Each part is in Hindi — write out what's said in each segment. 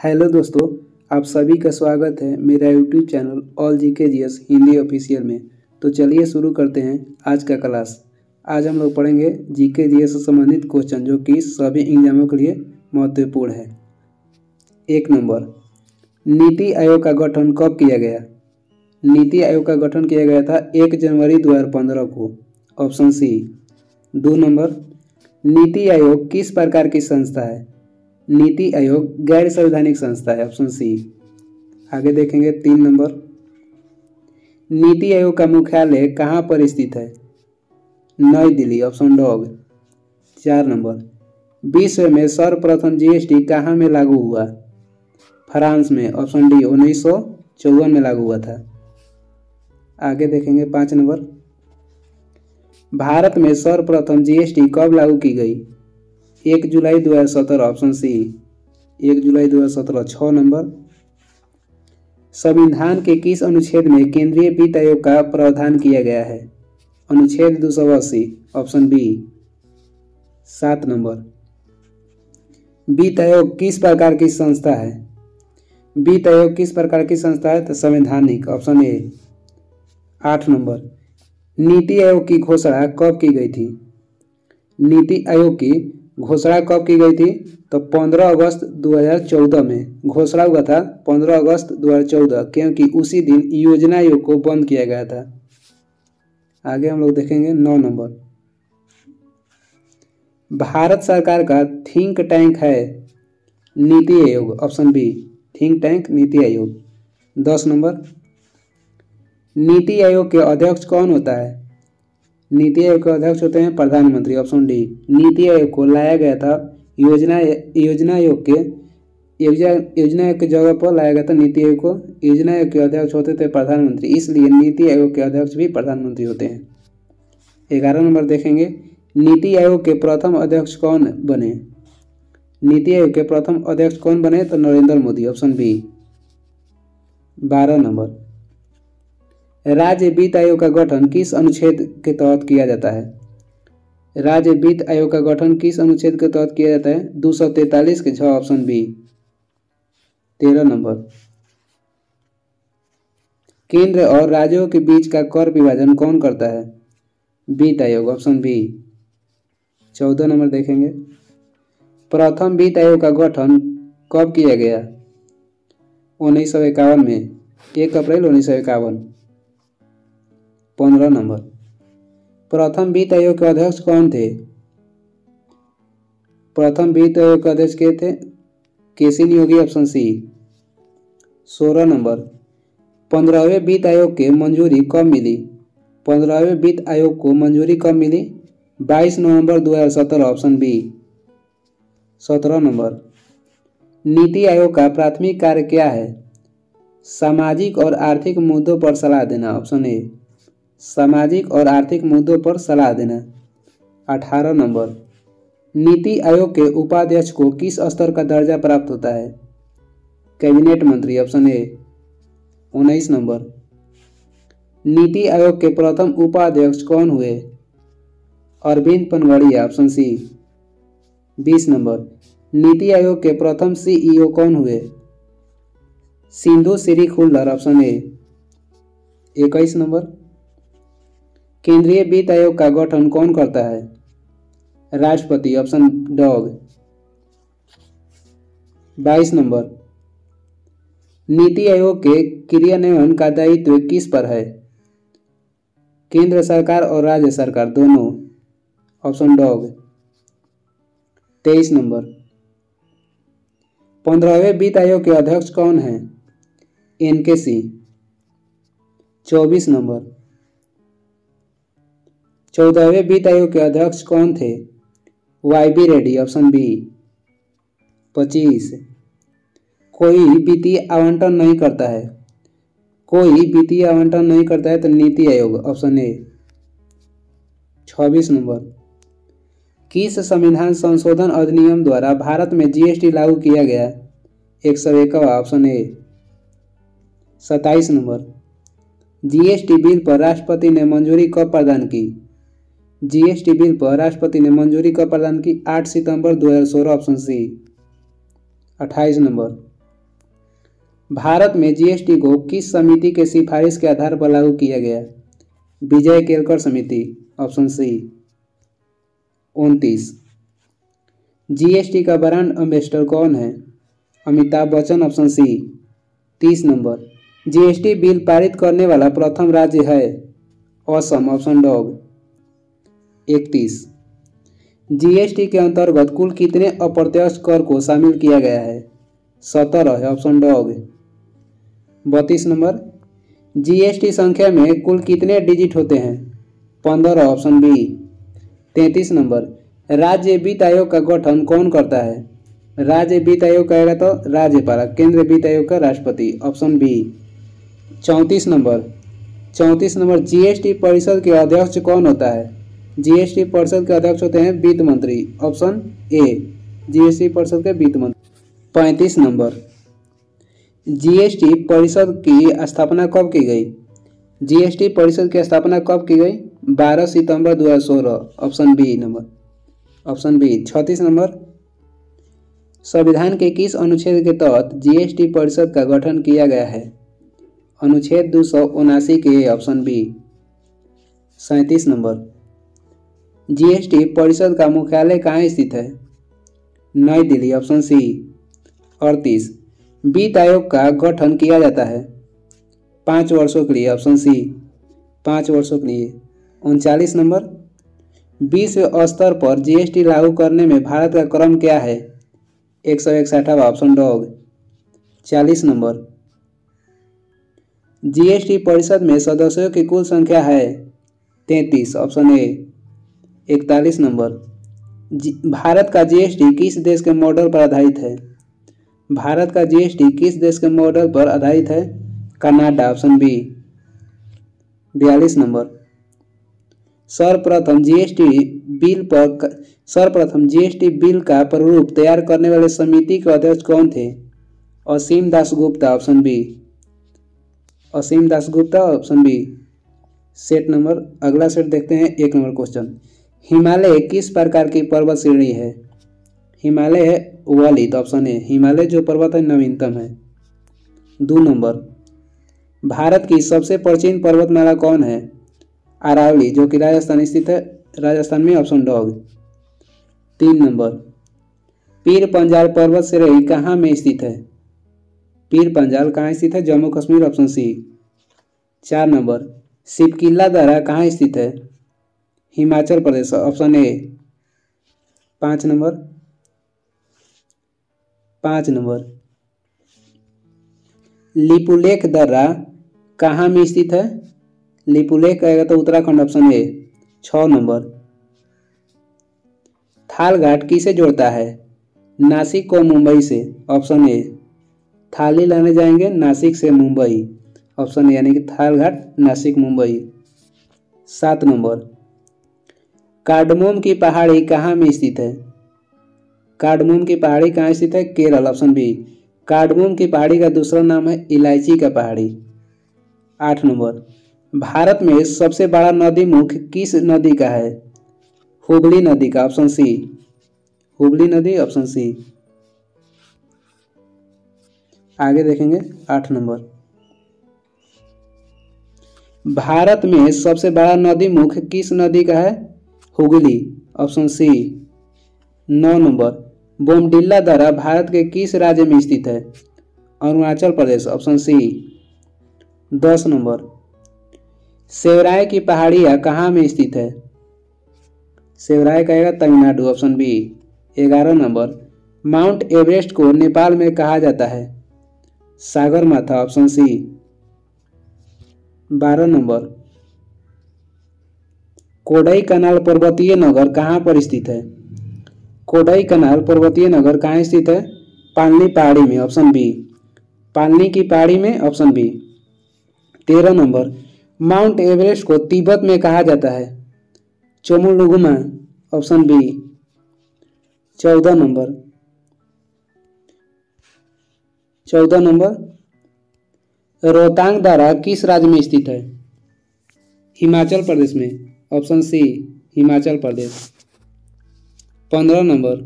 हेलो दोस्तों, आप सभी का स्वागत है मेरा YouTube channel all GK GS Hindi official में। तो चलिए शुरू करते हैं आज का क्लास। आज हम लोग पढ़ेंगे जीके जीएस से संबंधित क्वेश्चन जो कि सभी एग्जामों के लिए महत्वपूर्ण है। 1 नंबर, नीति आयोग का गठन कब किया गया? नीति आयोग का गठन किया गया था 1 जनवरी 2015 को, ऑप्शन सी। 2 नंबर, नीति आयोग किस प्रकार की संस्था है? नीति आयोग गैर संवैधानिक संस्था है, ऑप्शन सी। आगे देखेंगे 3 नंबर, नीति आयोग का मुख्यालय कहाँ पर स्थित है? नई दिल्ली, ऑप्शन डॉग। 4 नंबर, विश्व में सर्वप्रथम जीएसटी कहाँ में लागू हुआ? फ्रांस में, ऑप्शन डी। 1954 में लागू हुआ था। आगे देखेंगे 5 नंबर, भारत में सर्वप्रथम जीएसटी कब लागू की गई? 1 जुलाई 2017, ऑप्शन सी। 1 जुलाई 2017। 6 नंबर, संविधान के किस अनुच्छेद में केंद्रीय वित्त आयोग का प्रावधान किया गया है? अनुच्छेद 280, ऑप्शन बी। 7 नंबर, वित्त आयोग किस प्रकार की संस्था है? वित्त आयोग किस प्रकार की संस्था है? तो संवैधानिक, ऑप्शन ए। 8 नंबर, नीति आयोग की घोषणा कब की गई थी? नीति आयोग की घोषणा कब की गई थी? तो 15 अगस्त 2014 में घोषणा हुआ था, 15 अगस्त 2014, क्योंकि उसी दिन योजना आयोग को बंद किया गया था। आगे हम लोग देखेंगे 9 नंबर, भारत सरकार का थिंक टैंक है NITI Aayog, option B. Think tank NITI Aayog. 10 number, NITI Aayog के अध्यक्ष कौन होता है? नीति आयोग के अध्यक्ष होते हैं प्रधानमंत्री, ऑप्शन डी। नीति आयोग को लाया गया था योजना आयोग के जगह पर लाया गया था नीति आयोग को। योजना आयोग के अध्यक्ष होते थे प्रधानमंत्री, इसलिए नीति आयोग के अध्यक्ष भी प्रधानमंत्री होते हैं। 11 नंबर देखेंगे, नीति आयोग के प्रथम अध्यक्ष कौन बने? नीति आयोग के प्रथम अध्यक्ष कौन बने? तो Narendra Modi, option B. 12 number, राज्य वित्त आयोग का गठन किस अनुच्छेद के तहत किया जाता है? राज्य वित्त आयोग का गठन किस अनुच्छेद के तहत किया जाता है? 243 के 6, ऑप्शन बी। 13 नंबर, केंद्र और राज्यों के बीच का कर विभाजन कौन करता है? वित्त आयोग, ऑप्शन बी। 14 नंबर देखेंगे, प्रथम वित्त आयोग का गठन कब किया गया? 1951 में, 1 अप्रैल 1951। 15 नंबर, प्रथम वित्त आयोग के अध्यक्ष कौन थे? प्रथम वित्त आयोग के अध्यक्ष के थे केसी योगी, ऑप्शन सी। 16 नंबर, 15वें वित्त आयोग के मंजूरी कब मिली? 15वें वित्त आयोग को मंजूरी कब मिली? 22 नवंबर 2017, ऑप्शन बी। 17 नंबर, नीति आयोग का प्राथमिक कार्य क्या है? सामाजिक और आर्थिक मुद्दों पर सलाह देना, ऑप्शन ए। सामाजिक और आर्थिक मुद्दों पर सलाह देना। 18 नंबर, नीति आयोग के उपाध्यक्ष को किस स्तर का दर्जा प्राप्त होता है? कैबिनेट मंत्री, option A. 19 number, NITI Aayog के प्रथम उपाध्यक्ष कौन हुए? Arvind Panagariya, option C. 20 number, NITI Aayog के प्रथम सीईओ कौन हुए? Sindhu Shree Khullar, option A. 21 number, केंद्रीय वित्त आयोग का गठन कौन करता है? राष्ट्रपति, option dog. 22 number, NITI Aayog के क्रियान्वयन का दायित्व किस पर है? केंद्र सरकार और राज्य सरकार दोनों, ऑप्शन डॉग। 23 नंबर, 15वें वित्त आयोग के अध्यक्ष कौन है? एनके सिंह। 24 नंबर, 14वें वित्त आयोग के अध्यक्ष कौन थे? YB Reddy, option B. 25, कोई वित्तीय आवंटन नहीं करता है? कोई वित्तीय आवंटन नहीं करता है तो NITI Aayog, option A. 26 number, किस संविधान संशोधन अधिनियम द्वारा भारत में जीएसटी लागू किया गया? 101, option A. 27 number, GST bill पर राष्ट्रपति ने मंजूरी कब प्रदान की? जीएसटी बिल पर राष्ट्रपति ने मंजूरी कब प्रदान की? 8 सितंबर 2016, ऑप्शन सी। 28 नंबर, भारत में जीएसटी को किस समिति के सिफारिश के आधार पर लागू किया गया? विजय केलकर समिति, ऑप्शन सी। 29। जीएसटी का ब्रांड एम्बेसडर कौन है? Amitabh Bachchan, option C. 30 number. GST bill पारित करने वाला प्रथम राज्य है? Assam, option dog. 31। जीएसटी के अंतर्गत कुल कितने अप्रत्यक्ष कर को शामिल किया गया है? 17 है, ऑप्शन डॉग। 32 नंबर। जीएसटी संख्या में कुल कितने डिजिट होते हैं? 15, ऑप्शन बी। 33 नंबर। राज्य वित्त आयोग का गठन कौन करता है? राज्य वित्त आयोग कहेगा तो राज्यपाल, केंद्रीय वित्त आयोग का राष्ट्रपति, ऑप्शन बी। 34 नंबर। जीएसटी परिषद के अध्यक्ष कौन होता है? जीएसटी परिषद के अध्यक्ष होते हैं वित्त मंत्री, ऑप्शन ए। जीएसटी परिषद के वित्त मंत्री। 35 नंबर। जीएसटी परिषद की स्थापना कब की गई? जीएसटी परिषद की स्थापना कब की गई? 12 सितंबर 2016, option B number, option B. 36 number. संविधान के किस अनुच्छेद के तहत जीएसटी परिषद का गठन किया गया है? अनुच्छेद 279 के, ऑप्शन बी। 37 नंबर। जीएसटी परिषद का मुख्यालय कहाँ स्थित है? नई दिल्ली, ऑप्शन सी। 38। वित्त आयोग का गठन किया जाता है 5 वर्षों के लिए, ऑप्शन सी। 5 वर्षों के लिए। 39 नंबर। विश्व स्तर पर जीएसटी लागू करने में भारत का क्रम क्या है? 161, ऑप्शन डॉग। 40 नंबर। जीएसटी परिषद में सदस्यों की कुल संख्या है 33, ऑप्शन ए। 41 नंबर। भारत का जीएसटी किस देश के मॉडल पर आधारित है? भारत का जीएसटी किस देश के मॉडल पर आधारित है? Canada, option B. 42 नंबर। सर्वप्रथम जीएसटी बिल का प्रारूप तैयार करने वाले समिति के अध्यक्ष कौन थे? Asim Dasgupta, option B. Asim Dasgupta, option B. Set number. अगला सेट देखते हैं, 1 नंबर क्वेश्चन। हिमालय किस प्रकार की पर्वत श्रेणी है? हिमालय है वलित, ऑप्शन ए। हिमालय जो पर्वत है नवीनतम है। 2 नंबर। भारत की सबसे प्राचीन पर्वतमाला कौन है? अरावली, जो कि राजस्थान स्थित है, राजस्थान में, option dog. 3 number. Pir Panjal पर्वत श्रेणी कहाँ में स्थित है? पीर पंजाल कहाँ स्थित है? Jammu Kashmir, option C. 4 number. शिवकिला दर्रा कहाँ स्थित है? Himachal Pradesh, option A. 5 number. 5 number. Lipulekh दर्रा कहाँ में स्थित है? लिपुलेख कहेगा तो उत्तराखंड, ऑप्शन ए। 6 नंबर। थाल घाट किसे जोड़ता है? नासिक को मुंबई से, ऑप्शन ए। थाली लाने जाएंगे नासिक से मुंबई, ऑप्शन ए, यानी कि थाल घाट नासिक मुंबई। 7 नंबर। कार्डमोम की पहाड़ी कहाँ में स्थित है? कार्डमोम की पहाड़ी कहाँ स्थित है? Kerala, option B. कार्डमोम की पहाड़ी का दूसरा नाम है इलायची का पहाड़ी। 8 नंबर। भारत में सबसे बड़ा नदी मुख किस नदी का है? हुगली नदी का, ऑप्शन सी। हुगली नदी, ऑप्शन सी। आगे देखेंगे 8 नंबर। भारत में सबसे बड़ा नदी मुख किस नदी का है? Hooghly, option C. 9 number. Bomdila दर्रा भारत के किस राज्य में स्थित है? Arunachal Pradesh, option C. 10 number. Shevaroy की पहाड़ियाँ कहाँ में स्थित है? सेवराय कहेगा Tamil Nadu, option B. 11 number. Mount Everest को नेपाल में कहा जाता है? Sagarmatha, option C. 12 number. Kodaikanal पर्वतीय नगर कहाँ पर स्थित है? कोडई कनाल पर्वतीय नगर कहाँ स्थित है? पालनी पहाड़ी में, ऑप्शन बी। पालनी की पहाड़ी में, option B. 13 number. Mount Everest को तिब्बत में कहा जाता है? Chomolungma, option B. 14 number. 14 number. Rohtang दर्रा किस राज्य में स्थित है? हिमाचल प्रदेश में, option C. Himachal Pradesh. 15 number.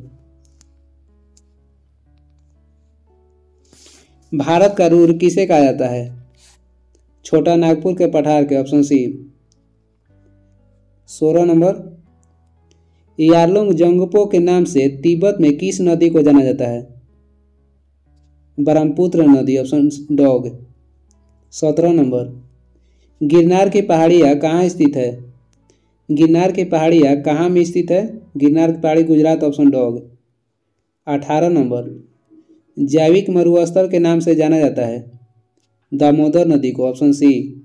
Bharat का रूर किसे कहा जाता है? छोटा नागपुर के पठार के, option C. 16 number, Yarlung Jangpo के नाम से तिब्बत में किस नदी को जाना जाता है? ब्रह्मपुत्र नदी, ऑप्शन डॉग। 17 नंबर, गिरनार की पहाड़ियाँ कहाँ स्थित है? गिरनार की पहाड़ियाँ कहाँ में स्थित है? गिरनार की पहाड़ी गुजरात, ऑप्शन डॉग। 18 नंबर, जैविक मरुस्थल के नाम से जाना जाता है? दामोदर नदी को, ऑप्शन सी।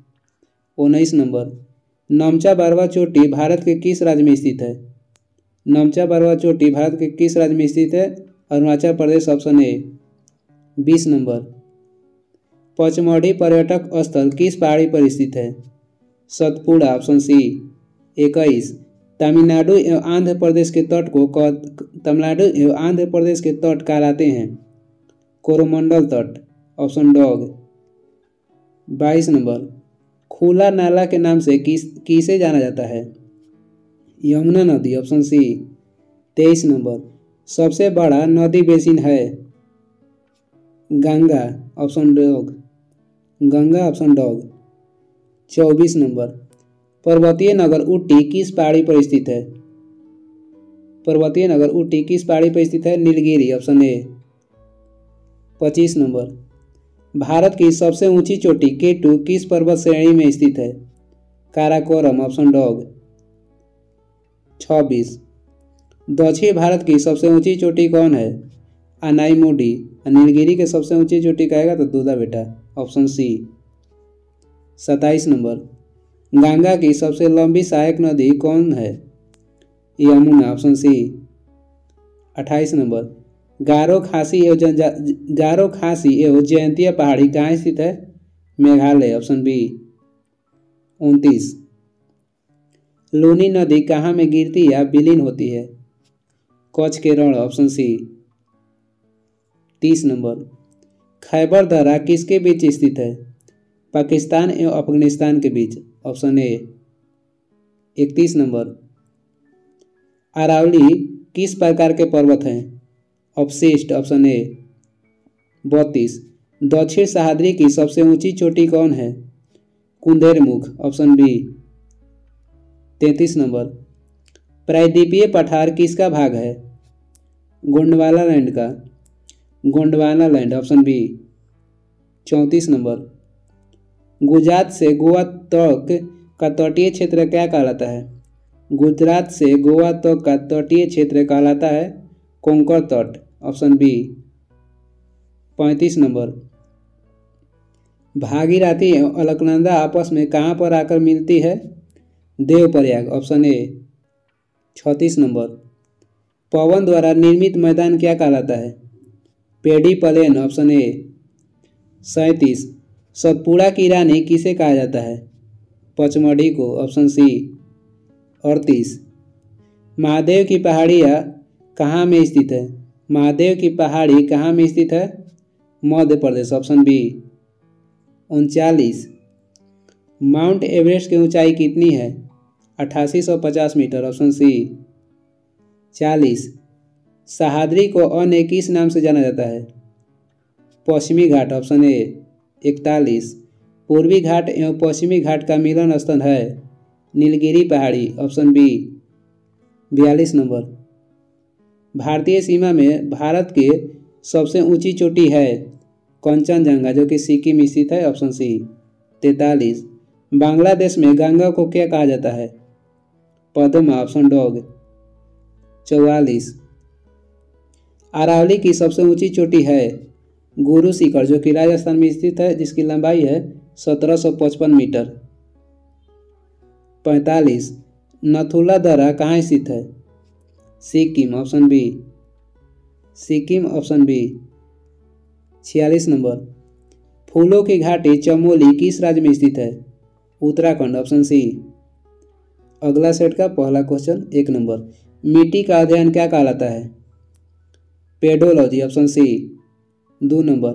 19 नंबर, नमचा बारवा चोटी भारत के किस राज्य में स्थित है? नमचा बारवा चोटी भारत के किस राज्य में स्थित है? Arunachal Pradesh, option A. 20 number, Pachmarhi पर्यटक स्थल किस पहाड़ी पर स्थित है? Satpura, option C. 21, तमिलनाडु एवं आंध्र प्रदेश के तट को तमिलनाडु एवं आंध्र प्रदेश के तट कहलाते हैं? कोरोमंडल तट, ऑप्शन डॉग। 22 नंबर, खुला नाला के नाम से किसे जाना जाता है? यमुना नदी, ऑप्शन सी। 23 नंबर, सबसे बड़ा नदी बेसिन है? Ganga, option dog. Ganga, option dog. 24 number, पर्वतीय नगर ऊटी किस पहाड़ी पर स्थित है? पर्वतीय नगर ऊटी किस पहाड़ी पर स्थित है? Nilgiri, option A. 25 number, Bharat की सबसे ऊंची चोटी K2 किस पर्वत श्रेणी में स्थित है? Karakoram, option dog. 26, दक्षिण भारत की सबसे ऊंची चोटी कौन है? अनाईमुडी। नीलगिरी के सबसे ऊंची चोटी कहेगा तो दूधा बेटा, ऑप्शन सी। 27 नंबर, गंगा की सबसे लंबी सहायक नदी कौन है? Yamuna, option C. 28 number, Garo Khasi एवं जयंतिया पहाड़ी कहाँ स्थित है? Meghalaya, option B. 29, लूनी नदी कहाँ में गिरती या विलीन होती है? कच्छ के रण, ऑप्शन सी। 30 नंबर, खैबर दर्रा किसके बीच स्थित है? पाकिस्तान एवं अफगानिस्तान के बीच, ऑप्शन ए। 31 नंबर, अरावली किस प्रकार के पर्वत हैं? अपशिष्ट, ऑप्शन ए। 32, दक्षिण सह्याद्री की सबसे ऊंची चोटी कौन है? कुंदेरमुख, ऑप्शन बी। 33 नंबर, प्रायद्वीपीय पठार किसका भाग है? गोंडवाना लैंड का। Gondwana land, option B. 34 number, Gujarat से गोवा तक का तटीय क्षेत्र क्या कहलाता है? गुजरात से गोवा तक का तटीय क्षेत्र कहलाता है कोंकण तट, ऑप्शन बी। 35 नंबर, भागीरथी एवं अलकनंदा आपस में कहाँ पर आकर मिलती है? Devprayag, option A. 36 नंबर, पवन द्वारा निर्मित मैदान क्या कहलाता है? पेडी प्लेन, ऑप्शन ए। 37, सतपुड़ा की रानी किसे कहा जाता है? पचमढ़ी को, ऑप्शन सी। 38, महादेव की पहाड़ियाँ कहाँ में स्थित है? महादेव की पहाड़ी कहाँ में स्थित है? मध्य Pradesh, option B. 39, mount Everest की ऊंचाई कितनी है? 8850 मीटर, ऑप्शन सी। 40, सह्याद्री को अन्य किस नाम से जाना जाता है? पश्चिमी घाट, ऑप्शन ए। 41, पूर्वी घाट एवं पश्चिमी घाट का मिलन स्थल है? नीलगिरी पहाड़ी, ऑप्शन बी। 42 नंबर, भारतीय सीमा में भारत की सबसे ऊंची चोटी है? कंचनजंगा, जो कि सिक्किम स्थित है, ऑप्शन सी। 43, बांग्लादेश में गंगा को क्या कहा जाता है? Padma, option dog. 44, अरावली की सबसे ऊंची चोटी है? गुरु शिखर, जो कि राजस्थान में स्थित है, जिसकी लंबाई है 1755 मीटर। 45, नथुला दर्रा कहाँ स्थित है? Sikkim, option B. Sikkim, option B. 46 number, फूलों की घाटी चमोली किस राज्य में स्थित है? Uttarakhand, option C. अगला सेट का पहला क्वेश्चन 1 नंबर, मिट्टी का अध्ययन क्या कहलाता है? Pedology, option C. 2 नंबर,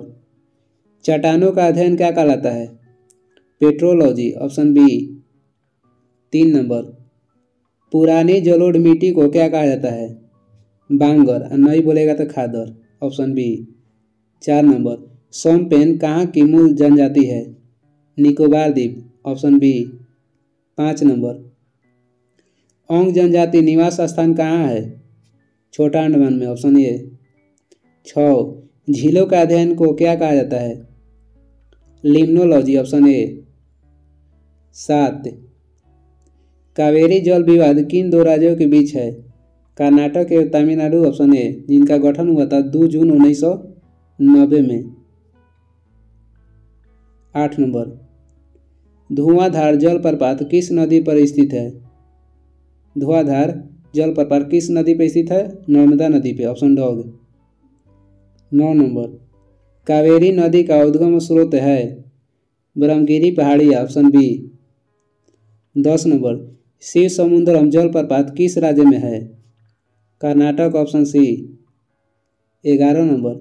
चट्टानों का अध्ययन क्या कहलाता है? Petrology, option B. 3 नंबर, पुरानी जलोढ़ मिट्टी को क्या कहा जाता है? बांगर, नहीं बोलेगा तो खादर, ऑप्शन बी। 4 नंबर, शोम्पेन कहाँ की मूल जनजाति है? निकोबार द्वीप, ऑप्शन बी। 5 नंबर, ओंग जनजाति निवास स्थान कहाँ है? छोटा अंडमान में, ऑप्शन ए। 6, झीलों का अध्ययन को क्या कहा जाता है? Limnology, option A. 7, कावेरी जल विवाद किन दो राज्यों के बीच है? कर्नाटक एवं तमिलनाडु, ऑप्शन ए, जिनका गठन हुआ था 2 जून 1990 में। 8 नंबर, धुआंधार जलप्रपात किस नदी पर स्थित है? धुआंधार जलप्रपात किस नदी पर स्थित है? नर्मदा नदी पे, ऑप्शन डॉग। 9 नंबर, कावेरी नदी का उद्गम स्रोत है? ब्रह्मगिरी पहाड़ी, option B. 10 number, Shiva Samudram जलप्रपात किस राज्य में है? Karnataka, option C. 11 number,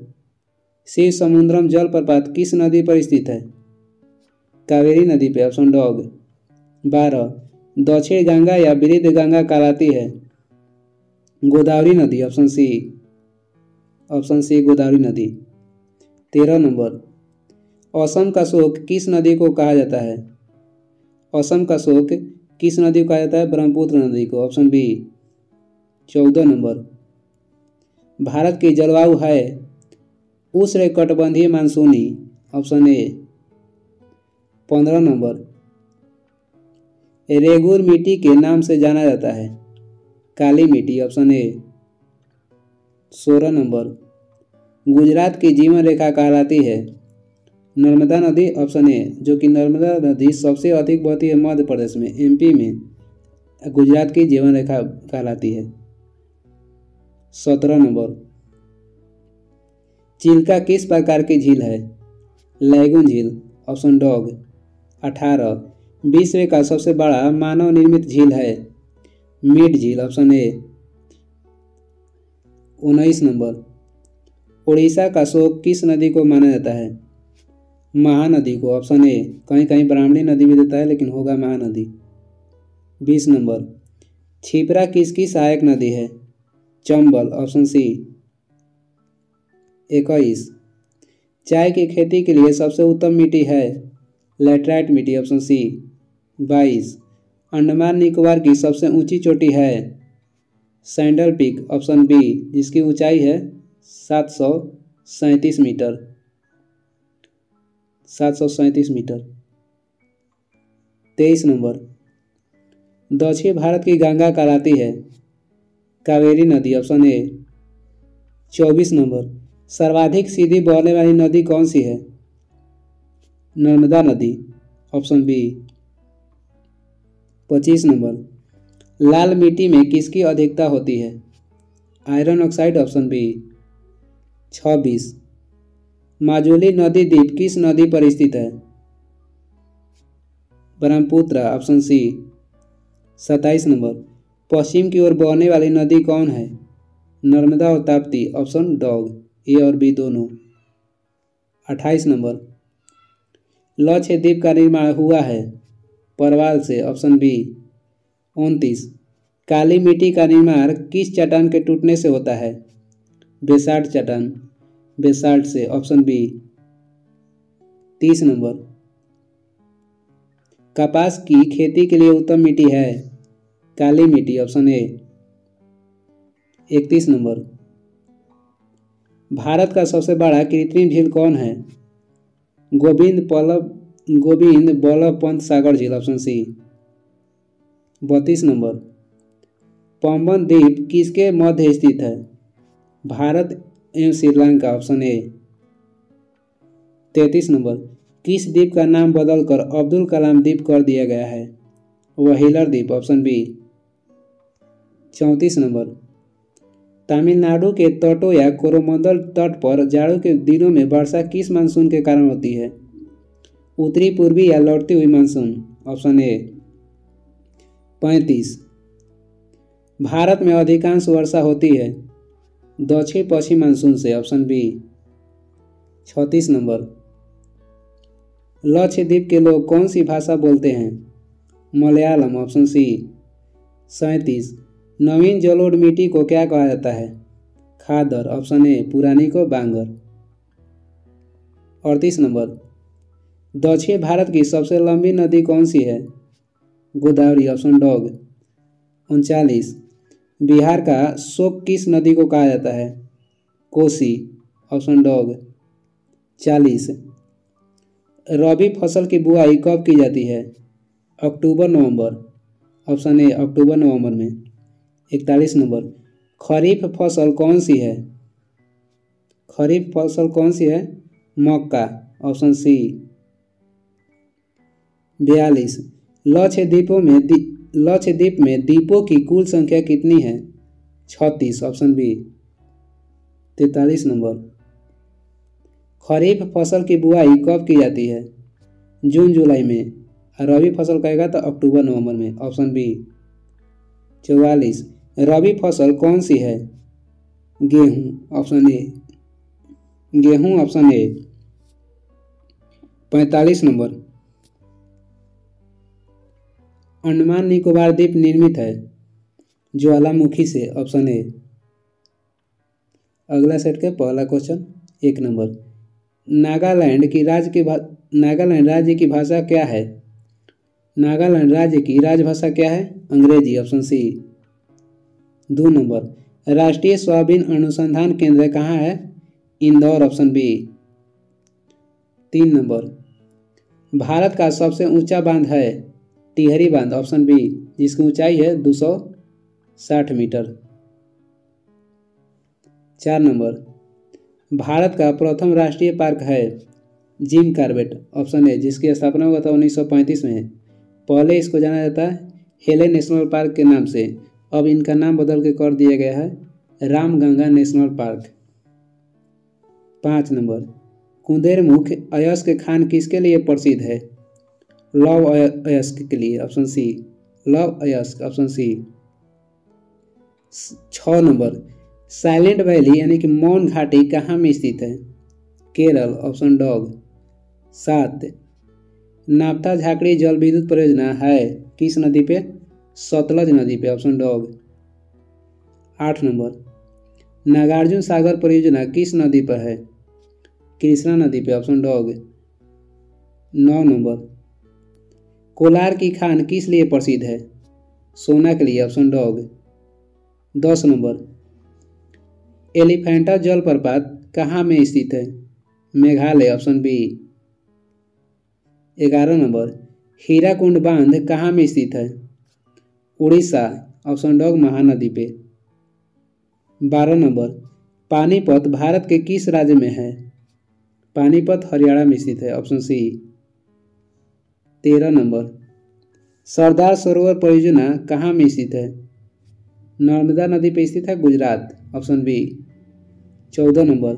Shiva Samudram जलप्रपात किस नदी पर स्थित है? कावेरी नदी पे, ऑप्शन डॉग। 12, दक्षिण गंगा या वृद्ध गंगा कहलाती है? गोदावरी नदी, option C. Option C, Godavari नदी। 13 नंबर, असम का शोक किस नदी को कहा जाता है? असम का शोक किस नदी को कहा जाता है? ब्रह्मपुत्र नदी को, ऑप्शन बी। 14 नंबर, भारत की जलवायु है उष्णकटिबंधीय मानसूनी, ऑप्शन ए। 15 नंबर, रेगुर मिट्टी के नाम से जाना जाता है? काली मिट्टी, ऑप्शन ए। 16 नंबर, गुजरात की जीवन रेखा कहलाती है? नर्मदा नदी, ऑप्शन ए, जो कि नर्मदा नदी सबसे अधिक बहती है मध्य प्रदेश में, एमपी में, गुजरात की जीवन रेखा कहलाती है। 17 नंबर, चिल्का किस प्रकार की झील है? लैगून झील, ऑप्शन डॉग। 18, विश्व का सबसे बड़ा मानव निर्मित झील है? मिड झील, ऑप्शन ए। 19 नंबर, उड़ीसा का शोक किस नदी को माना जाता है? महानदी को, ऑप्शन ए। कहीं कहीं ब्राह्मणी नदी भी देता है, लेकिन होगा महानदी। 20 नंबर, क्षिप्रा किसकी सहायक नदी है? Chambal, option C. 21, चाय की खेती के लिए सबसे उत्तम मिट्टी है? लैटराइट मिट्टी, ऑप्शन सी। 22, अंडमान निकोबार की सबसे ऊंची चोटी है? सैंडल पीक, ऑप्शन बी, जिसकी ऊंचाई है 737 मीटर। 737 मीटर। 23 नंबर, दक्षिण भारत की गंगा कहलाती है? कावेरी नदी, ऑप्शन ए। 24 नंबर, सर्वाधिक सीधी बहने वाली नदी कौन सी है? नर्मदा नदी, ऑप्शन बी। 25 नंबर, लाल मिट्टी में किसकी अधिकता होती है? Iron oxide, option B. 26, Majuli नदी द्वीप किस नदी पर स्थित है? Brahmaputra, option C. 27 नंबर, पश्चिम की ओर बहने वाली नदी कौन है? नर्मदा और ताप्ती, ऑप्शन डॉग, ए और बी दोनों। 28 नंबर, लक्षद्वीप का निर्माण हुआ है? परवाल से, ऑप्शन बी। 29, काली मिट्टी का निर्माण किस चट्टान के टूटने से होता है? बेसाल्ट चट्टान, बेसाल्ट से, ऑप्शन बी। 30 नंबर, कपास की खेती के लिए उत्तम मिट्टी है? काली मिट्टी, ऑप्शन ए। 31 नंबर, भारत का सबसे बड़ा कृत्रिम झील कौन है? गोविंद बल्लभ पंत सागर झील, ऑप्शन सी। 32 नंबर, पंबन द्वीप किसके मध्य स्थित है? भारत एवं श्रीलंका, ऑप्शन ए। 33 नंबर, किस द्वीप का नाम बदलकर अब्दुल कलाम द्वीप कर दिया गया है? व्हीलर द्वीप, ऑप्शन बी। 34 नंबर, तमिलनाडु के तटों या कोरोमंडल तट पर जाड़ों के दिनों में वर्षा किस मानसून के कारण होती है? उत्तरी पूर्वी या लौटती हुई मानसून, ऑप्शन ए। 35, भारत में अधिकांश वर्षा होती है? दक्षिण पश्चिम मानसून से, ऑप्शन बी। 36 नंबर, लक्षद्वीप के लोग कौन सी भाषा बोलते हैं? Malayalam, option C. 37, नवीन जलोढ़ मिट्टी को क्या कहा जाता है? खादर, ऑप्शन ए, पुरानी को बांगर। 38 नंबर, दक्षिण भारत की सबसे लंबी नदी कौन सी है? Godavari, option dog. 39, बिहार का शोक किस नदी को कहा जाता है? Kosi, option dog. 40, रबी फसल की बुआई कब की जाती है? अक्टूबर नवंबर, ऑप्शन ए अक्टूबर नवंबर में। 41 नंबर, खरीफ फसल कौन सी है? खरीफ फसल कौन सी है? मक्का, ऑप्शन सी। 42, लक्षद्वीप में द्वीपों की कुल संख्या कितनी है? 36, ऑप्शन बी। 43 नंबर, खरीफ फसल की बुआई कब की जाती है? जून जुलाई में। रबी फसल कहेगा तो अक्टूबर नवंबर में, ऑप्शन बी। 44, रबी फसल कौन सी है? गेहूं, ऑप्शन ए। गेहूं, option A. 45 number, Andaman Nicobar द्वीप निर्मित है? ज्वालामुखी से, ऑप्शन ए। अगला सेट का पहला क्वेश्चन 1 नंबर, नागालैंड राज्य की भाषा क्या है? नागालैंड राज्य की राजभाषा क्या है? Angrezi, option C. 2 नंबर, राष्ट्रीय सोयाबीन अनुसंधान केंद्र कहाँ है? Indore, option B. 3 number, Bharat का सबसे ऊंचा बांध है? टिहरी बांध, ऑप्शन बी, जिसकी ऊंचाई है 260 मीटर। 4 नंबर, भारत का प्रथम राष्ट्रीय पार्क है? जिम कॉर्बेट, ऑप्शन ए, जिसकी स्थापना हुआ था 1935 में। पहले इसको जाना जाता है हेले नेशनल पार्क के नाम से, अब इनका नाम बदल के कर दिया गया है रामगंगा नेशनल पार्क। 5 नंबर, कुंदेरमुख अयस्क खान किसके लिए प्रसिद्ध है? लव अयस्क के लिए, ऑप्शन सी। लव अयस्क, option C. 6 number, silent valley यानी कि मौन घाटी कहाँ में स्थित है? केरल, ऑप्शन डॉग। 7, नापता झाकड़ी जल विद्युत परियोजना है किस नदी पे? सतलज नदी पे, option dog. 8 number, Nagarjuna Sagar परियोजना किस नदी पर है? कृष्णा नदी पे, ऑप्शन डॉग। 9 नंबर, कोलार की खान किस लिए प्रसिद्ध है? सोना के लिए, ऑप्शन डॉग। 10 नंबर, एलिफेंटा जलप्रपात कहाँ में स्थित है? Meghalaya, option B. 11 number, Hirakud बांध कहाँ में स्थित है? उड़ीसा, ऑप्शन डॉग, महानदी पे। 12 नंबर, पानीपत भारत के किस राज्य में है? पानीपत हरियाणा में स्थित है, option C. 13 number, Sardar Sarovar परियोजना कहाँ में स्थित है? नर्मदा नदी पे स्थित है, गुजरात, ऑप्शन बी। 14 नंबर,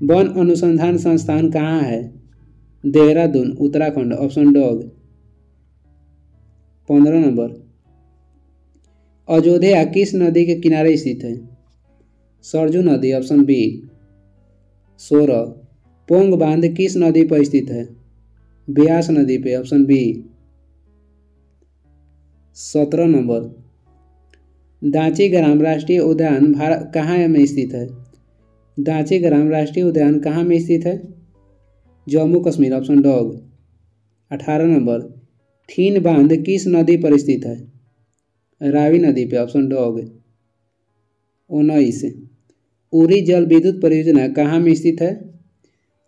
वन अनुसंधान संस्थान कहाँ है? देहरादून, उत्तराखंड, ऑप्शन डॉग। 15 नंबर, अयोध्या किस नदी के किनारे स्थित है? सरजू नदी, ऑप्शन बी। 16, पोंग बांध किस नदी पर स्थित है? ब्यास नदी पे, ऑप्शन बी। 17 नंबर, दांचीग्राम राष्ट्रीय उद्यान भारत कहाँ में स्थित है? दांचीग्राम राष्ट्रीय उद्यान कहाँ में स्थित है? Jammu Kashmir, option D. 18 number, Thein बांध किस नदी पर स्थित है? रावी नदी पे, ऑप्शन डॉग। 19, उरी जल विद्युत परियोजना कहाँ में स्थित है?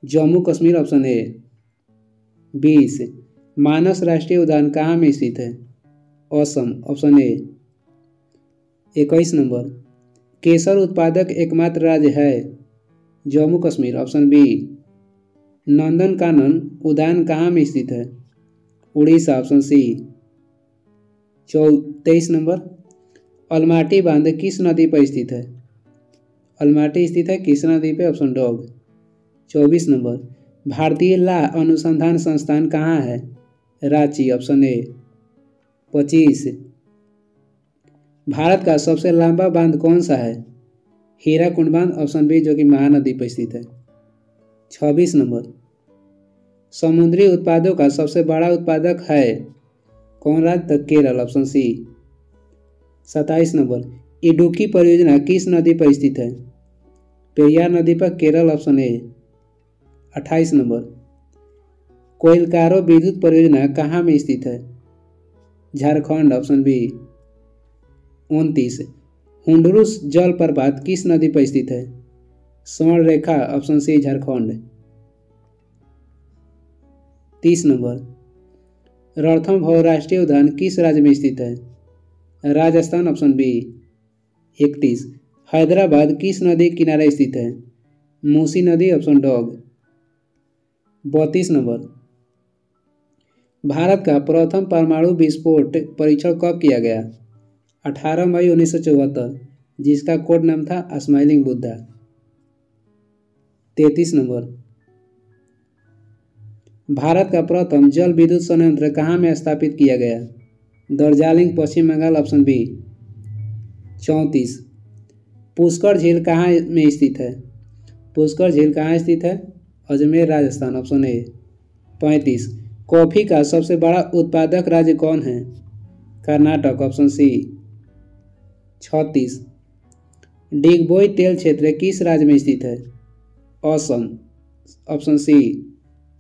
Jammu Kashmir, option A. 20, मानस राष्ट्रीय उद्यान कहाँ में स्थित है? Assam, option A. 21 नंबर, केसर उत्पादक एकमात्र राज्य है? Jammu Kashmir, option B. नंदनकानन उद्यान कहाँ में स्थित है? Orissa, option C. 23 number, Almatti बांध किस नदी पर स्थित है? अलमाटी स्थित है कृष्णा नदी पे, ऑप्शन डॉग। 24 नंबर, भारतीय ला अनुसंधान संस्थान कहाँ है? Ranchi, option A. 25, भारत का सबसे लंबा बांध कौन सा है? हीराकुंड बांध, ऑप्शन बी, जो कि महानदी पर स्थित है। 26 नंबर, समुद्री उत्पादों का सबसे बड़ा उत्पादक है? कौन राज्य? तो Kerala, option C. 27 number, Idukki परियोजना किस नदी पर स्थित है? पेरियार नदी पर, Kerala, option A. 28 number, Koelkaro विद्युत परियोजना कहाँ में स्थित है? Jharkhand, option B. 29, हुंडरुस जल प्रपात किस नदी पर स्थित है? Swarna Rekha, option C, Jharkhand. 30 number, Ranthambore राष्ट्रीय उद्यान किस राज्य में स्थित है? Rajasthan, option B. 31, हैदराबाद किस नदी के किनारे स्थित है? मूसी नदी, ऑप्शन डॉग। 32 नंबर, भारत का प्रथम परमाणु विस्फोट परीक्षण कब किया गया? 18 मई 1974, जिसका कोड नाम था स्माइलिंग बुद्धा। 33 नंबर, भारत का प्रथम जल विद्युत संयंत्र कहाँ में स्थापित किया गया? दार्जिलिंग, पश्चिम बंगाल, ऑप्शन बी। 34, पुष्कर झील कहाँ में स्थित है? पुष्कर झील कहाँ स्थित है? Ajmer, Rajasthan, option A. 35, coffee का सबसे बड़ा उत्पादक राज्य कौन है? कर्नाटक, ऑप्शन सी। 36, डिगबोई तेल क्षेत्र किस राज्य में स्थित है? Assam, option C.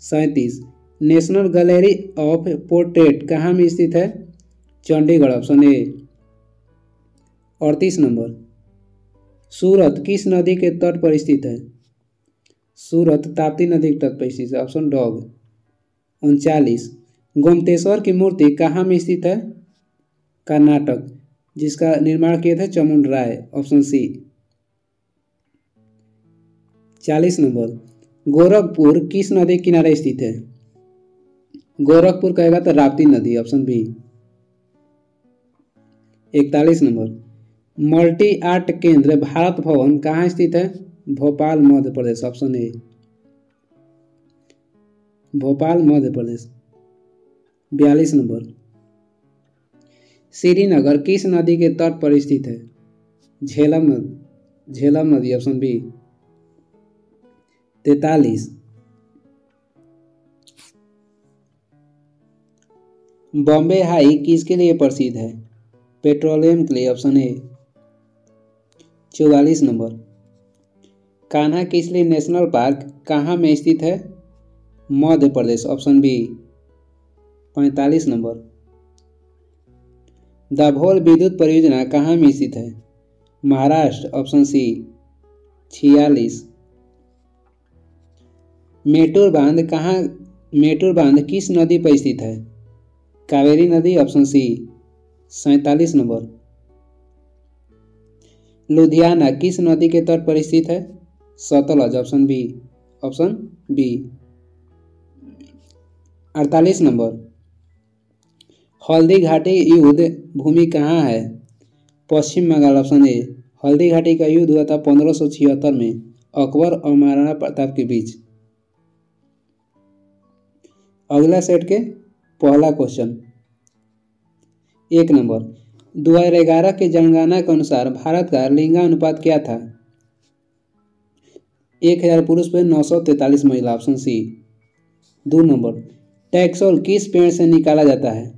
37, national gallery of portrait कहाँ में स्थित है? Chandigarh, option A. 38 number, Surat किस नदी के तट पर स्थित है? सूरत ताप्ती नदी के तट पर स्थित है, ऑप्शन डॉग। 39, गोमतेश्वर की मूर्ति कहाँ में स्थित है? कर्नाटक, जिसका निर्माण किए थे चामुंड राय, ऑप्शन सी। 40 नंबर, गोरखपुर किस नदी के किनारे स्थित है? गोरखपुर कहेगा तो राप्ती नदी, option B. 41 number, multi art केंद्र भारत भवन कहाँ स्थित है? Bhopal, Madhya Pradesh, option A. Bhopal, Madhya Pradesh. 42 number, Srinagar किस नदी के तट पर स्थित है? झेलम नदी, झेलम नदी, ऑप्शन बी। 43, बॉम्बे हाई किसके लिए प्रसिद्ध है? पेट्रोलियम के लिए, option A. 44 number, Kanha Kisli national park कहाँ में स्थित है? मध्य Pradesh, option B. 45 number, Dabhol विद्युत परियोजना कहाँ में स्थित है? Maharashtra, option C. 46, मेटूर बांध किस नदी पर स्थित है? कावेरी नदी, ऑप्शन सी। 47 नंबर, लुधियाना किस नदी के तट पर स्थित है? Sutlej, option B, option B. 48 number, Haldi Ghati युद्ध भूमि कहाँ है? Paschim Bengal, option A. हल्दी घाटी का युद्ध हुआ था 1576 में अकबर और महाराणा प्रताप के बीच। अगला सेट के पहला क्वेश्चन, 1 नंबर, 2011 के जनगणना के अनुसार भारत का लिंगानुपात क्या था? 1000 पुरुष पे 943 महिला, ऑप्शन सी। 2 नंबर, टैक्सोल किस पेड़ से निकाला जाता है?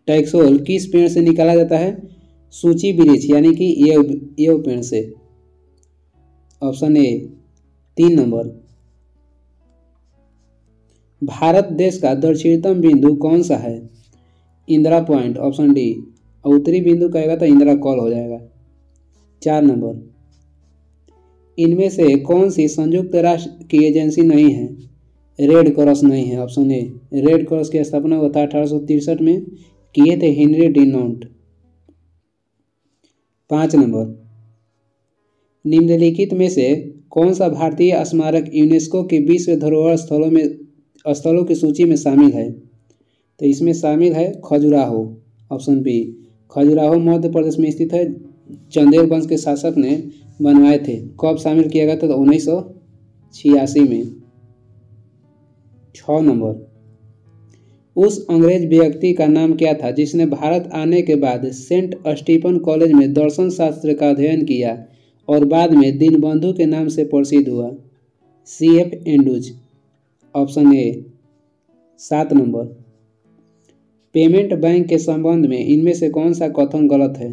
टैक्सोल किस पेड़ से निकाला जाता है? सूची वृक्ष यानी कि ये पेड़ से, ऑप्शन ए। 3 नंबर, भारत देश का दक्षिणतम बिंदु कौन सा है? Indira point, option D. उत्तरी बिंदु कहेगा तो इंदिरा कॉल हो जाएगा। 4 नंबर, इनमें से कौन सी संयुक्त राष्ट्र की एजेंसी नहीं है? रेड क्रॉस नहीं है, ऑप्शन ए। रेड क्रॉस की स्थापना हुआ था 1863 में, किए थे हेनरी डिनॉन्ट। 5 नंबर, निम्नलिखित में से कौन सा भारतीय स्मारक यूनेस्को के विश्व धरोहर स्थलों की सूची में शामिल है? तो इसमें शामिल है खजुराहो, ऑप्शन बी। खजुराहो मध्य प्रदेश में स्थित है, चंदेल वंश के शासक ने बनवाए थे। कब शामिल किया गया था? तो 1986 में। 6 नंबर, उस अंग्रेज व्यक्ति का नाम क्या था जिसने भारत आने के बाद सेंट स्टीफन कॉलेज में दर्शन शास्त्र का अध्ययन किया और बाद में दीनबंधु के नाम से प्रसिद्ध हुआ? CF Andrews, option A. 7 number, payment bank के संबंध में इनमें से कौन सा कथन गलत है?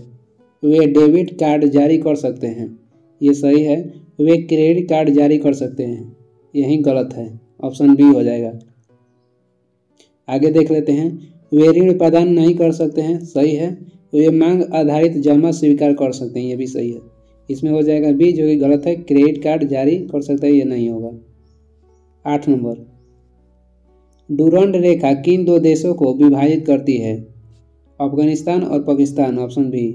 वे डेबिट कार्ड जारी कर सकते हैं, ये सही है। वे क्रेडिट कार्ड जारी कर सकते हैं, यही गलत है, ऑप्शन बी हो जाएगा। आगे देख लेते हैं। वे ऋण प्रदान नहीं कर सकते हैं, सही है। वे मांग आधारित जमा स्वीकार कर सकते हैं, ये भी सही है। इसमें हो जाएगा बी, जो कि गलत है। क्रेडिट कार्ड जारी कर सकता है, ये नहीं होगा। 8 नंबर, डूरंड रेखा किन दो देशों को विभाजित करती है? अफगानिस्तान और पाकिस्तान, ऑप्शन बी।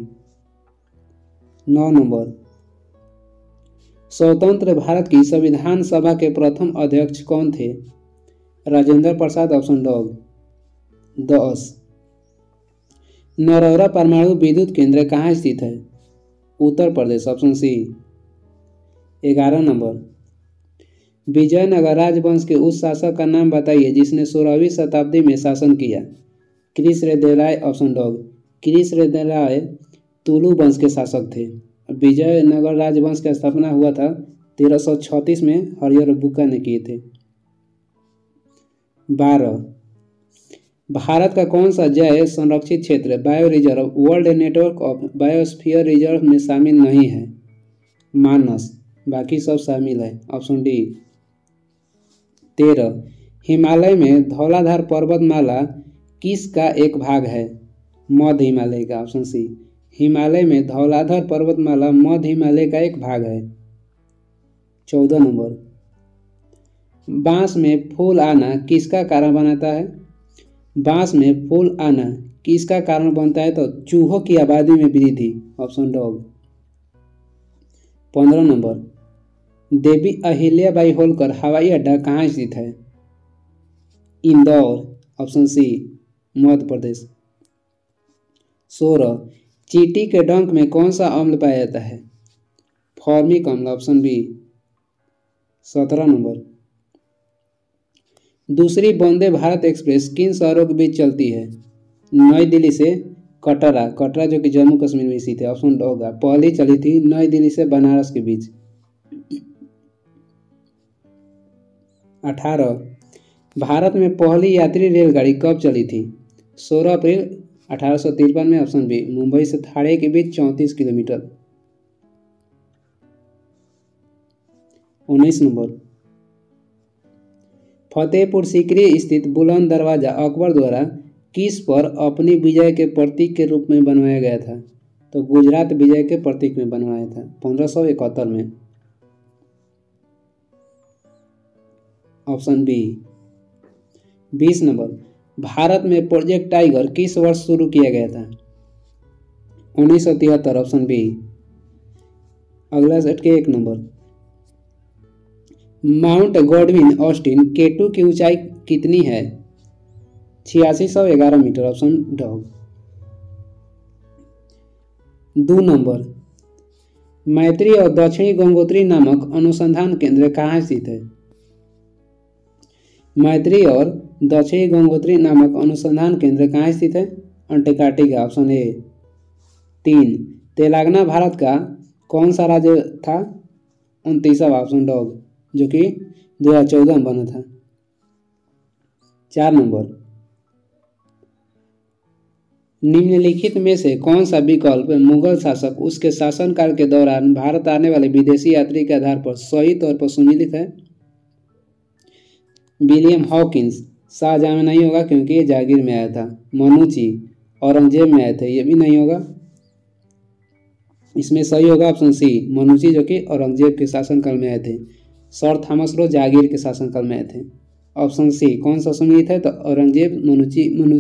9 नंबर, स्वतंत्र भारत की संविधान सभा के प्रथम अध्यक्ष कौन थे? Rajendra Prasad, option dog. 10, नरौरा परमाणु विद्युत केंद्र कहाँ स्थित है? Uttar Pradesh, option C. 11 number, Vijayanagar राजवंश के उस शासक का नाम बताइए जिसने 16वीं शताब्दी में शासन किया। Krishnadevaraya, option D. कृष्णदेवराय तुलु वंश के शासक थे। विजयनगर राजवंश की स्थापना हुआ था 1336 में, हरिहर बुक्का ने किए थे। 12, भारत का कौन सा जैव संरक्षित क्षेत्र bio reserve world network of biosphere reserve में शामिल नहीं है? मानस, बाकी सब शामिल है, ऑप्शन डी। 13, हिमालय में धौलाधार पर्वतमाला किस का एक भाग है? मध्य हिमालय का, ऑप्शन सी। हिमालय में धौलाधार पर्वतमाला मध्य हिमालय का एक भाग है। 14 नंबर, बांस में फूल आना किसका कारण बनाता है? बांस में फूल आना किसका कारण बनता है? तो चूहों की आबादी में वृद्धि, ऑप्शन डॉग। 15 नंबर, देवी अहिल्याबाई होलकर हवाई अड्डा कहाँ स्थित है? Indore, option C, Madhya Pradesh. 16, चींटी के डंक में कौन सा अम्ल पाया जाता है? फॉर्मिक अम्ल, ऑप्शन बी। 17 नंबर, दूसरी वंदे भारत एक्सप्रेस किन शहरों के बीच चलती है? नई दिल्ली से कटरा, कटरा जो कि जम्मू कश्मीर में स्थित है, ऑप्शन डॉग। पहली चली थी नई दिल्ली से बनारस के बीच। 18, भारत में पहली यात्री रेलगाड़ी कब चली थी? 16 अप्रैल 1853 में, ऑप्शन बी। मुंबई से थाने के बीच 34 किलोमीटर। 19 नंबर, फतेहपुर सीकरी स्थित बुलंद दरवाजा अकबर द्वारा किस पर अपनी विजय के प्रतीक के रूप में बनवाया गया था? तो गुजरात विजय के प्रतीक में बनवाया था 1571 में, ऑप्शन बी। 20 नंबर, भारत में प्रोजेक्ट टाइगर किस वर्ष शुरू किया गया था? 1973, ऑप्शन बी। अगला सेट के 1 number, mount Godwin Austen K2 की ऊंचाई कितनी है? 8611 मीटर, ऑप्शन डॉग। 2 नंबर, मैत्री और दक्षिणी गंगोत्री नामक अनुसंधान केंद्र कहाँ स्थित है? मैत्री और दक्षिणी गंगोत्री नामक अनुसंधान केंद्र कहाँ स्थित है? Antarctica, option A. 3, Telangana Bharat का कौन सा राज्य था? 29वां, ऑप्शन डॉग, जो कि 2014 में बना था। 4 नंबर, निम्नलिखित में से कौन सा विकल्प मुगल शासक उसके शासनकाल के दौरान भारत आने वाले विदेशी यात्री के आधार पर सही तौर पर सुमेलित है? विलियम हॉकिंस, शाहजहां में नहीं होगा क्योंकि ये जागीर में आया था। मनुची, औरंगजेब में आए थे, ये भी नहीं होगा। इसमें सही होगा ऑप्शन सी, मनुची, जो कि औरंगजेब के शासनकाल में आए थे। सर थॉमस लो जागीर के शासनकाल में आए थे। ऑप्शन सी, कौन सा सुमेलित है? तो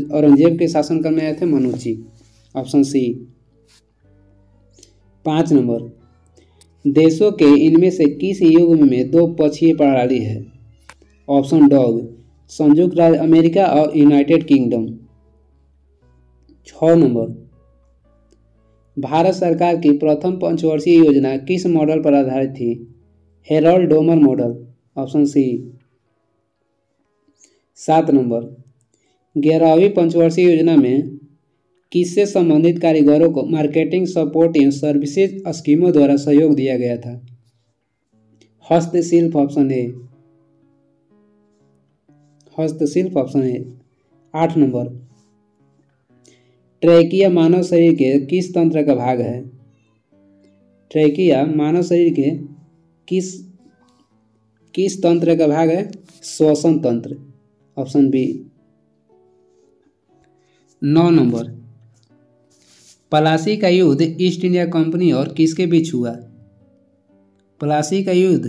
औरंगजेब के शासनकाल में आए थे मनुची, ऑप्शन सी। 5 नंबर, देशों के इनमें से किस युग में 2 पक्षीय प्रणाली है? ऑप्शन डॉग, संयुक्त राज्य अमेरिका और यूनाइटेड किंगडम। 6 नंबर, भारत सरकार की प्रथम पंचवर्षीय योजना किस मॉडल पर आधारित थी? Harrod Domar model, option C. 7 number, 11वीं पंचवर्षीय योजना में किससे संबंधित कारीगरों को मार्केटिंग सपोर्ट एवं सर्विसेज स्कीमों द्वारा सहयोग दिया गया था? हस्तशिल्प, ऑप्शन ए। हस्तशिल्प, ऑप्शन ए। 8 नंबर, ट्रैकिया मानव शरीर के किस तंत्र का भाग है? ट्रैकिया मानव शरीर के किस तंत्र का भाग है? श्वसन तंत्र, ऑप्शन बी। 9 नंबर, प्लासी का युद्ध ईस्ट इंडिया कंपनी और किसके बीच हुआ? प्लासी का युद्ध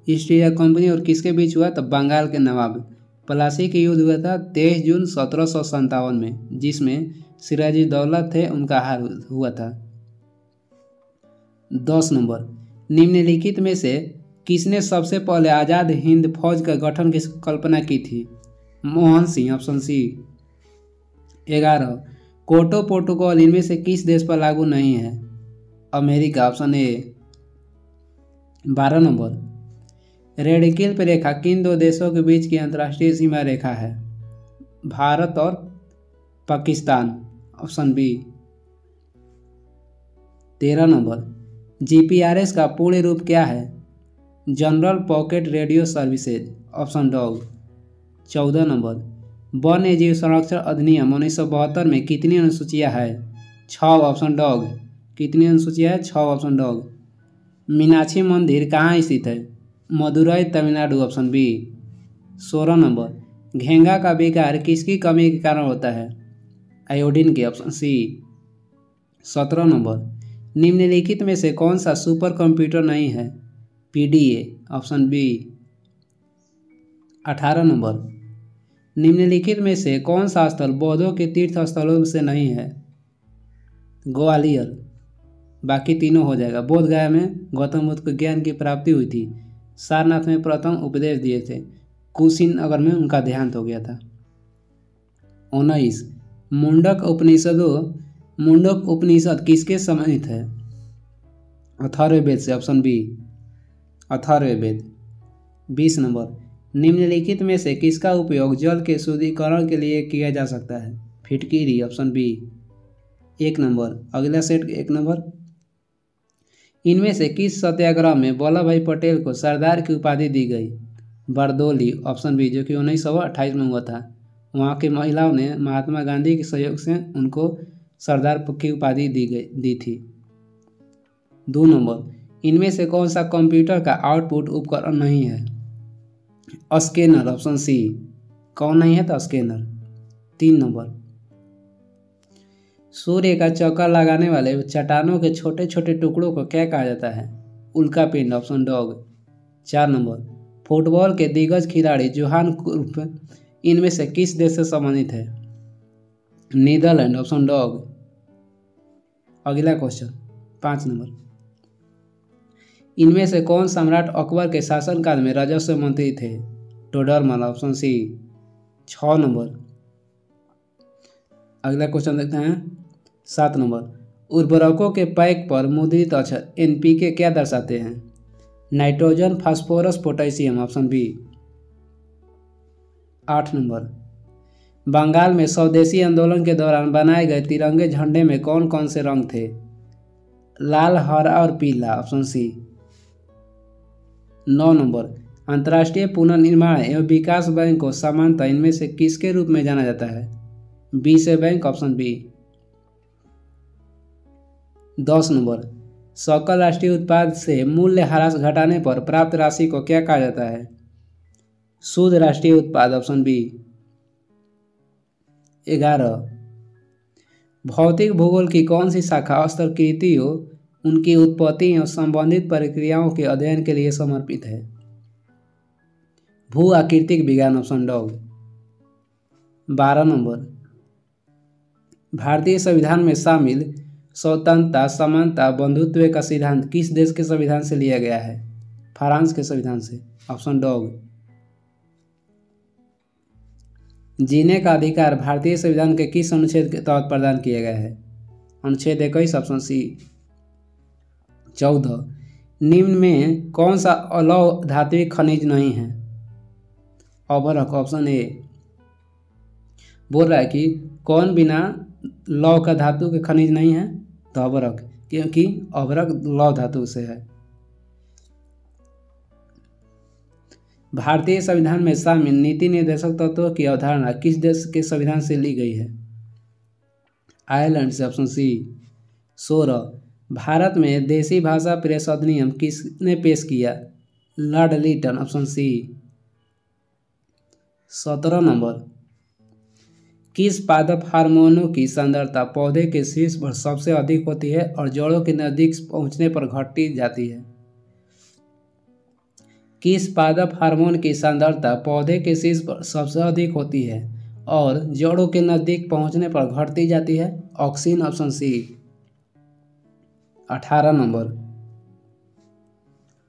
ईस्ट इंडिया कंपनी और किसके बीच हुआ? तो बंगाल के नवाब प्लासी का युद्ध हुआ था 23 जून 1757 में, जिसमें सिराजुद्दौला थे, उनका हार हुआ था। 10 नंबर, निम्नलिखित में से किसने सबसे पहले आज़ाद हिंद फौज का गठन की कल्पना की थी? Mohan Singh, option C. 11, Kyoto protocol इनमें से किस देश पर लागू नहीं है? America, option A. 12 number, Radcliffe रेखा किन दो देशों के बीच की अंतर्राष्ट्रीय सीमा रेखा है? भारत और Pakistan, option B. 13 number, GPRS का पूर्ण रूप क्या है? General pocket radio services, option डॉग। 14 नंबर, वन्य जीव संरक्षण अधिनियम 1972 में कितनी अनुसूचियां है? 6, ऑप्शन डॉग। कितनी अनुसूचियां है? 6, ऑप्शन डॉग। मीनाक्षी मंदिर कहाँ स्थित है? Madurai, Tamil Nadu, option B. 16 number, घेंगा का विकार किसकी कमी के कारण होता है? आयोडीन की, ऑप्शन सी। 17 नंबर, निम्नलिखित में से कौन सा सुपर कंप्यूटर नहीं है? PDA, option B. 18 नंबर, निम्नलिखित में से कौन सा स्थल बौद्धों के तीर्थ स्थलों से नहीं है? ग्वालियर, बाकी तीनों हो जाएगा। बोध गया में गौतम बुद्ध को ज्ञान की प्राप्ति हुई थी। सारनाथ में प्रथम उपदेश दिए थे। कुशीनगर में उनका देहांत हो गया था। 19, मुंडक उपनिषद किसके संबंधित है? अथर्ववेद से, ऑप्शन बी। अथर्ववेद। 20 नंबर, निम्नलिखित में से किसका उपयोग जल के शुद्धिकरण के लिए किया जा सकता है? फिटकिरी, ऑप्शन बी। 1 नंबर, अगला सेट 1 नंबर, इनमें से किस सत्याग्रह में वल्लभ भाई पटेल को सरदार की उपाधि दी गई? बारदोली, ऑप्शन बी, जो कि 1928 में हुआ था। वहाँ की महिलाओं ने महात्मा गांधी के सहयोग से उनको सरदार की उपाधि दी थी। 2 नंबर, इनमें से कौन सा कंप्यूटर का आउटपुट उपकरण नहीं है? Scanner, option C. कौन नहीं है? तो स्कैनर। 3 नंबर, सूर्य का चक्कर लगाने वाले चट्टानों के छोटे छोटे टुकड़ों को क्या कहा जाता है? उल्कापिंड, ऑप्शन डॉग। 4 नंबर, फुटबॉल के दिग्गज खिलाड़ी जोहान क्रूफ इनमें से किस देश से संबंधित है? नीदरलैंड, ऑप्शन डॉग। अगला क्वेश्चन 5 नंबर, इनमें से कौन सम्राट अकबर के शासनकाल में राजस्व मंत्री थे? Todarmal, option C. 6 नंबर, अगला क्वेश्चन देखते हैं 7 नंबर, उर्वरकों के पैक पर मुद्रित अक्षर एनपीके क्या दर्शाते हैं? Nitrogen, phosphorus, potassium, option B. 8 number, Bengal में स्वदेशी आंदोलन के दौरान बनाए गए तिरंगे झंडे में कौन कौन से रंग थे? लाल, हरा और पीला, ऑप्शन सी। 9 नंबर, अंतर्राष्ट्रीय पुनर्निर्माण एवं विकास बैंक को सामान्यतः इनमें से किसके रूप में जाना जाता है? विश्व बैंक, ऑप्शन बी। 10 नंबर, सकल राष्ट्रीय उत्पाद से मूल्य ह्रास घटाने पर प्राप्त राशि को क्या कहा जाता है? शुद्ध राष्ट्रीय उत्पाद, ऑप्शन बी। 11, भौतिक भूगोल की कौन सी शाखा स्तरकृतियों, उनकी उत्पत्ति और संबंधित प्रक्रियाओं के अध्ययन के लिए समर्पित है? भू आकृतिक विज्ञान, ऑप्शन डॉग। 12 नंबर, भारतीय संविधान में शामिल स्वतंत्रता, समानता, बंधुत्व का सिद्धांत किस देश के संविधान से लिया गया है? फ्रांस के संविधान से, ऑप्शन डॉग। जीने का अधिकार भारतीय संविधान के किस अनुच्छेद के तहत प्रदान किया गया है? अनुच्छेद 21, ऑप्शन सी। 14, निम्न में कौन सा अलौह धात्विक खनिज नहीं है? अभ्रक, ऑप्शन ए। बोल रहा है कि कौन बिना लौह का धातु के खनिज नहीं है? तो अभ्रक, क्योंकि अभ्रक लौह धातु से है। भारतीय संविधान में शामिल नीति निर्देशक तत्वों की अवधारणा किस देश के संविधान से ली गई है? आयरलैंड से, ऑप्शन सी। 16, भारत में देशी भाषा प्रेस अधिनियम किसने पेश किया? Lord Lytton, option C. 17 number, किस पादप हार्मोनों की सांद्रता पौधे के शीर्ष पर सबसे अधिक होती है और जड़ों के नजदीक पहुंचने पर घटती जाती है? किस पादप हार्मोन की सांद्रता पौधे के शीर्ष पर सबसे अधिक होती है और जड़ों के नजदीक पहुंचने पर घटती जाती है? Auxin, option C. 18 नंबर,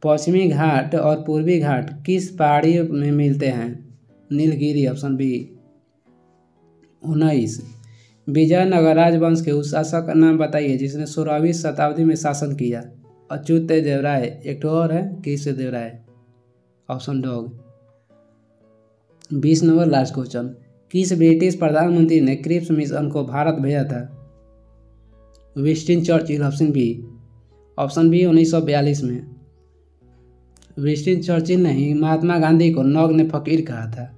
पश्चिमी घाट और पूर्वी घाट किस पहाड़ी में मिलते हैं? Nilgiri, option B. 19, विजयनगर राजवंश के उस शासक का नाम बताइए जिसने 16वीं शताब्दी में शासन किया? अच्युत देवराय, एक और है Krishna Devaraya, option dog. 20 number, last question, किस ब्रिटिश प्रधानमंत्री ने क्रिप्स मिशन को भारत भेजा था? Winston Churchill, option B. 1942 में। विंस्टन चर्चिल ने ही महात्मा गांधी को नग्न फकीर कहा था।